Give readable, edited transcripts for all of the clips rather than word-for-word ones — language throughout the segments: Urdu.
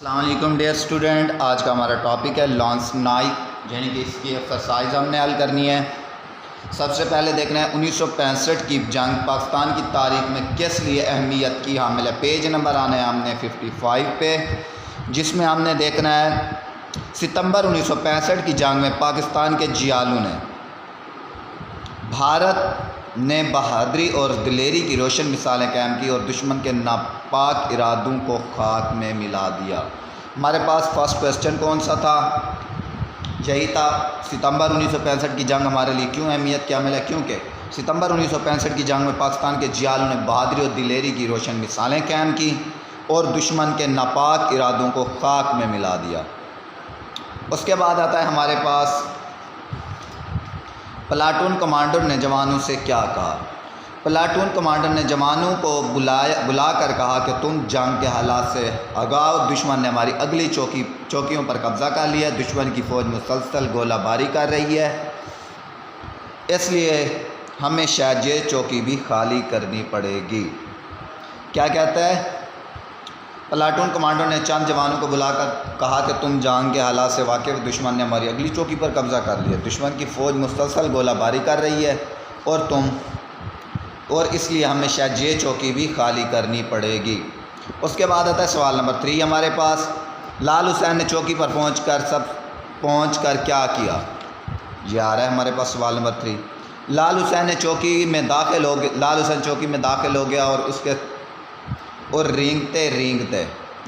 السلام علیکم ڈیئر اسٹوڈنٹ، آج کا ہمارا ٹاپک ہے لانس نائک، یعنی کہ اس کی ایکسرسائز ہم نے حل کرنی ہے۔ سب سے پہلے دیکھنا ہے 1965 کی جنگ پاکستان کی تاریخ میں کس لیے اہمیت کی حامل ہے۔ پیج نمبر آنا ہے ہم نے 55 پہ، جس میں ہم نے دیکھنا ہے ستمبر 1965 کی جنگ میں پاکستان کے جیالوں نے بھارت نے بہادری اور دلیری کی روشن مثالیں قائم کی اور دشمن کے ناپاک ارادوں کو خاک میں ملا دیا۔ ہمارے پاس فرسٹ کویسچن کون سا تھا؟ یہی تھا ستمبر 1965 کی جنگ ہمارے لیے کیوں اہمیت کی حامل ہے؟ کیونکہ ستمبر 1965 کی جنگ میں پاکستان کے جیالوں نے بہادری اور دلیری کی روشن مثالیں قائم کی اور دشمن کے ناپاک ارادوں کو خاک میں ملا دیا۔ اس کے بعد آتا ہے ہمارے پاس پلاٹون کمانڈر نے جوانوں سے کیا کہا۔ پلاٹون کمانڈر نے جوانوں کو بلا کر کہا کہ تم جنگ کے حالات سے آگاہ ہو، دشمن نے ہماری اگلی چوکیوں پر قبضہ کر لیا، دشمن کی فوج مسلسل گولہ باری کر رہی ہے، اس لیے ہمیں شاید یہ چوکی بھی خالی کرنی پڑے گی۔ کیا کہتا ہے؟ پلاٹون کمانڈر نے چند جوانوں کو بلا کر کہا کہ تم جنگ کے حالات سے واقف، دشمن نے ہماری اگلی چوکی پر قبضہ کر لیا، دشمن کی فوج مسلسل گولہ باری کر رہی ہے اور اس لیے ہمیں شاید یہ چوکی بھی خالی کرنی پڑے گی۔ اس کے بعد آتا ہے سوال نمبر 3 ہمارے پاس، لال حسین نے چوکی پر پہنچ کر کیا کیا؟ یہ آ رہا ہے ہمارے پاس سوال نمبر 3۔ لال حسین چوکی میں داخل ہو گیا اور رینگتے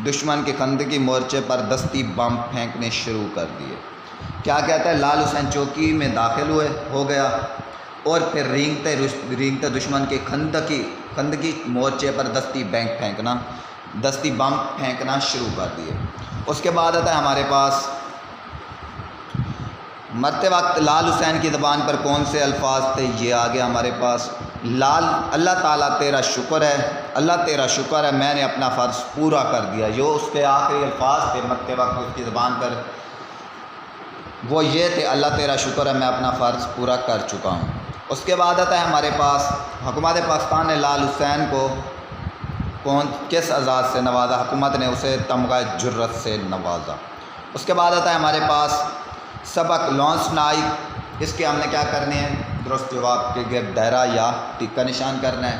دشمن کے خندقی مورچے پر دستی بم پھینکنے شروع کر دیے۔ کیا کہتا ہے؟ لال حسین چوکی میں داخل ہو گیا اور پھر رینگتے دشمن کے خندقی مورچے پر دستی بم پھینکنا شروع کر دیے۔ اس کے بعد آتا ہے ہمارے پاس مرتے وقت لال حسین کی زبان پر کون سے الفاظ تھے؟ یہ آ گیا ہمارے پاس، اللہ تعالیٰ تیرا شکر ہے، اللہ تیرا شکر ہے میں نے اپنا فرض پورا کر دیا۔ جو اس کے آخری الفاظ تھے مرتے وقت اس کی زبان پر، وہ یہ تھے، اللہ تیرا شکر ہے میں اپنا فرض پورا کر چکا ہوں۔ اس کے بعد آتا ہے ہمارے پاس حکومت پاکستان نے لال حسین کو کس اعزاز سے نوازا؟ حکومت نے اسے تمغہ جرت سے نوازا۔ اس کے بعد آتا ہے ہمارے پاس سبق لانس نائک، اس کے ہم نے کیا کرنے ہیں؟ درست جواب کے گرد دائرہ یا ٹک کا نشان کرنا ہے۔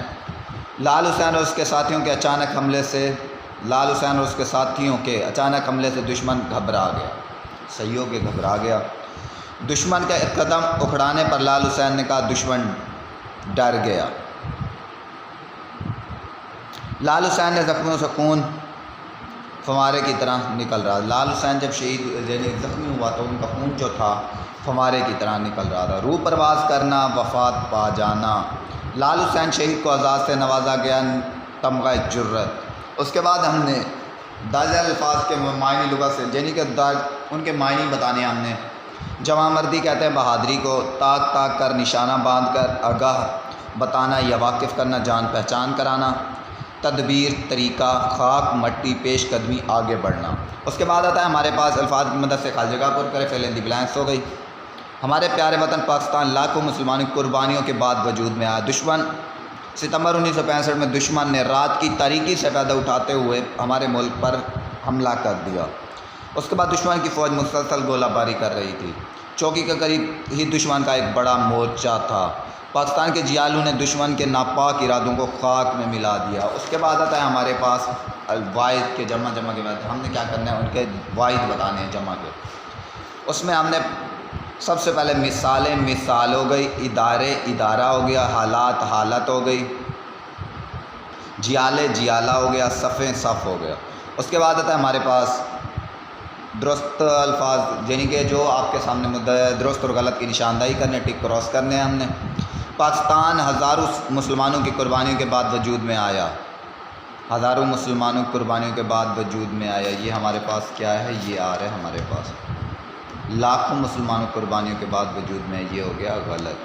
لال حسین اور اس کے ساتھیوں کے اچانک حملے سے دشمن گھبرا گیا، صحیح ہو کے گھبرا گیا۔ دشمن کا ایک قدم اکھڑانے پر لال حسین نے کہا دشمن ڈر گیا۔ لال حسین نے زخمیوں سے خون فوارے کی طرح نکل رہا۔ لال حسین جب شہید زخمی ہوا تو ان کا خون جو تھا فوارے کی طرح نکل رہا تھا۔ روح پرواز کرنا، وفات پا جانا۔ لال حسین شہید کو اعزاز سے نوازا گیا، تمغہ جرت۔ اس کے بعد ہم نے درج الفاظ کے معنی لغت سے، یعنی کہ ان کے معنی بتانے ہم نے۔ جواں مردی کہتے ہیں بہادری کو، تاک کر نشانہ باندھ کر آگاہ بتانا یا واقف کرنا، جان پہچان کرانا۔ تدبیر طریقہ، خاک مٹی، پیش قدمی، آگے بڑھنا۔ اس کے بعد آتا ہے ہمارے پاس الفاظ کی مدد سے خالی جگہ پر کرے، فیل ان دی بلینکس ہو گئی۔ ہمارے پیارے وطن پاکستان لاکھوں مسلمانوں کی قربانیوں کے بعد وجود میں آیا۔ ستمبر 1965 میں دشمن نے رات کی تاریکی سے فائدہ اٹھاتے ہوئے ہمارے ملک پر حملہ کر دیا۔ اس کے بعد دشمن کی فوج مسلسل گولہ باری کر رہی تھی۔ چوکی کے قریب ہی دشمن کا ایک بڑا مورچہ تھا۔ پاکستان کے جیالوں نے دشمن کے ناپاک ارادوں کو خاک میں ملا دیا۔ اس کے بعد آتا ہے ہمارے پاس واحد کے جمع کے بعد ہم نے کیا کرنا ہے؟ ان کے واحد بتانے ہیں جمع کے۔ اس میں ہم نے سب سے پہلے مثال ہو گئی، ادارہ ہو گیا، حالت ہو گئی، جیالہ ہو گیا، صف ہو گیا۔ اس کے بعد آتا ہے ہمارے پاس درست الفاظ، یعنی کہ جو آپ کے سامنے مدعا ہے، درست اور غلط کی نشاندہی کرنے، ٹک کراس کرنے ہیں ہم نے۔ پاکستان ہزاروں مسلمانوں کی قربانیوں کے بعد وجود میں آیا، ہزاروں مسلمانوں کی قربانیوں کے بعد وجود میں آیا۔ یہ ہمارے پاس کیا ہے؟ یہ آ رہا ہے ہمارے پاس لاکھوں مسلمانوں کی قربانیوں کے بعد وجود میں، یہ ہو گیا غلط۔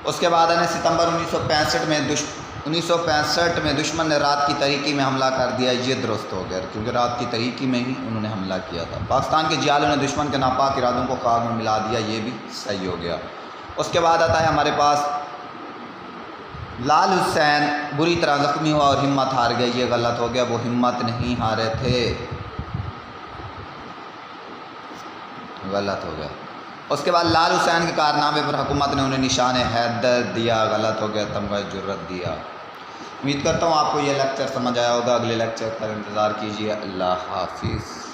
اس کے بعد ہے ستمبر 1965 میں دشمن نے رات کی تاریکی میں حملہ کر دیا، یہ درست ہو گیا کیونکہ رات کی تاریکی میں ہی انہوں نے حملہ کیا تھا۔ پاکستان کے جیالوں نے دشمن کے ناپاک ارادوں کو خاک میں ملا دیا، یہ بھی صحیح ہو گیا۔ اس کے بعد آتا ہے ہمارے پاس لال حسین بری طرح زخمی ہوا اور ہمت ہار گیا، یہ غلط ہو گیا، وہ ہمت نہیں ہارے تھے، غلط ہو گیا۔ اس کے بعد لال حسین کے کارنامے پر حکومت نے انہیں نشان حیدر دیا، غلط ہو گیا، تمغہ جرت دیا۔ امید کرتا ہوں آپ کو یہ لیکچر سمجھ آیا ہوگا، اگلے لیکچر پر انتظار کیجیے۔ اللہ حافظ۔